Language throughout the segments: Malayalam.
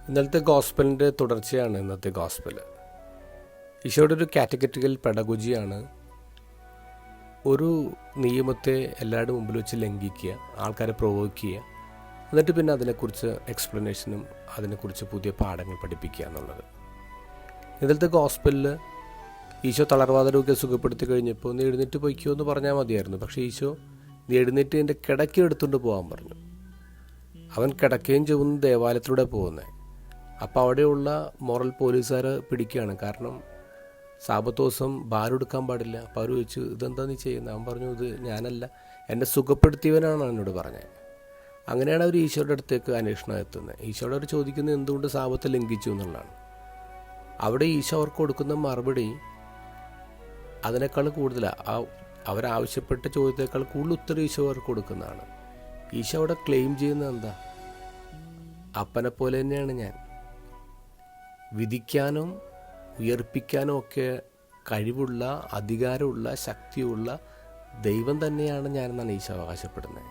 ഇന്നലത്തെ ഗോസ്പലിൻ്റെ തുടർച്ചയാണ് ഇന്നത്തെ ഗോസ്പൽ. ഈശോയുടെ ഒരു കാറ്റഗറ്റിക്കൽ പെഡഗോജിയാണ്. ഒരു നിയമത്തെ എല്ലാവരുടെ മുമ്പിൽ വെച്ച് ലംഘിക്കുക, ആൾക്കാരെ പ്രൊവോക്ക് ചെയ്യുക, എന്നിട്ട് പിന്നെ അതിനെക്കുറിച്ച് എക്സ്പ്ലനേഷനും അതിനെക്കുറിച്ച് പുതിയ പാഠങ്ങൾ പഠിപ്പിക്കുക എന്നുള്ളത്. ഇന്നലത്തെ ഗോസ്പലിൽ ഈശോ തളർവാദ രോഗിയെ സുഖപ്പെടുത്തി കഴിഞ്ഞപ്പോൾ നീ എഴുന്നേറ്റ് പൊയ്ക്കോ എന്ന് പറഞ്ഞാൽ മതിയായിരുന്നു. പക്ഷേ ഈശോ നീ എഴുന്നേറ്റ് എൻ്റെ കിടക്ക എടുത്തുകൊണ്ട് പോകാൻ പറഞ്ഞു. അവൻ കിടക്കുകയും ചുവന്ന് ദേവാലയത്തിലൂടെ പോകുന്നത്. അപ്പോൾ അവിടെയുള്ള മോറൽ പോലീസുകാർ പിടിക്കുകയാണ്. കാരണം സാബത്ത് ദിവസം ഭാരം പാടില്ല. അപ്പോൾ അവർ ചോദിച്ചു, ഇതെന്താ നീ ചെയ്യുന്നത്? അവൻ പറഞ്ഞു, ഇത് ഞാനല്ല, എന്നെ സുഖപ്പെടുത്തിയവനാണ് എന്നോട് പറഞ്ഞത്. അങ്ങനെയാണ് അവർ ഈശോയുടെ അടുത്തേക്ക് അന്വേഷണം എത്തുന്നത്. ഈശോയോട് അവർ ചോദിക്കുന്നത് എന്തുകൊണ്ട് സാബത്ത് ലംഘിച്ചു എന്നുള്ളതാണ്. അവിടെ ഈശോ അവർക്ക് കൊടുക്കുന്ന മറുപടി അതിനേക്കാൾ കൂടുതലാണ്. അവരാവശ്യപ്പെട്ട ചോദ്യത്തേക്കാൾ കൂടുതൽ ഉത്തരം ഈശോ അവർക്ക് കൊടുക്കുന്നതാണ്. ഈശോ അവിടെ ക്ലെയിം ചെയ്യുന്നത് എന്താ? അപ്പനെ പോലെ തന്നെയാണ് ഞാൻ, വിധിക്കാനും ഉയർപ്പിക്കാനും ഒക്കെ കഴിവുള്ള, അധികാരമുള്ള, ശക്തിയുള്ള ദൈവം തന്നെയാണ് ഞാനെന്നാണ് ഈശോ അവകാശപ്പെടുന്നത്.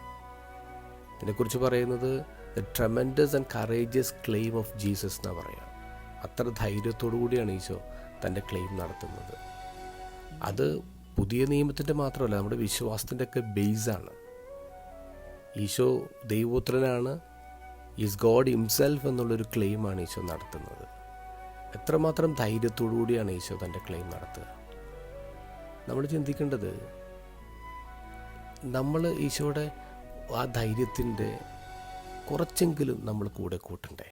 ഇതിനെക്കുറിച്ച് പറയുന്നത് the tremendous and courageous claim of Jesus എന്നാണ് പറയുക. അത്ര ധൈര്യത്തോടു കൂടിയാണ് ഈശോ തൻ്റെ ക്ലെയിം നടത്തുന്നത്. അത് പുതിയ നിയമത്തിൻ്റെ മാത്രമല്ല, നമ്മുടെ വിശ്വാസത്തിൻ്റെ ഒക്കെ ബേസാണ്. ഈശോ ദൈവപുത്രനാണ്, ഈസ് ഗോഡ് ഹിംസെൽഫ് എന്നുള്ളൊരു ക്ലെയിമാണ് ഈശോ നടത്തുന്നത്. എത്രമാത്രം ധൈര്യത്തോടു കൂടിയാണ് ഈശോ തൻ്റെ ക്ലെയിം നടത്തുക. നമ്മൾ ചിന്തിക്കേണ്ടത്, നമ്മൾ ഈശോയുടെ ആ ധൈര്യത്തിൻ്റെ കുറച്ചെങ്കിലും നമ്മൾ കൂടെ കൂട്ടണ്ടേ.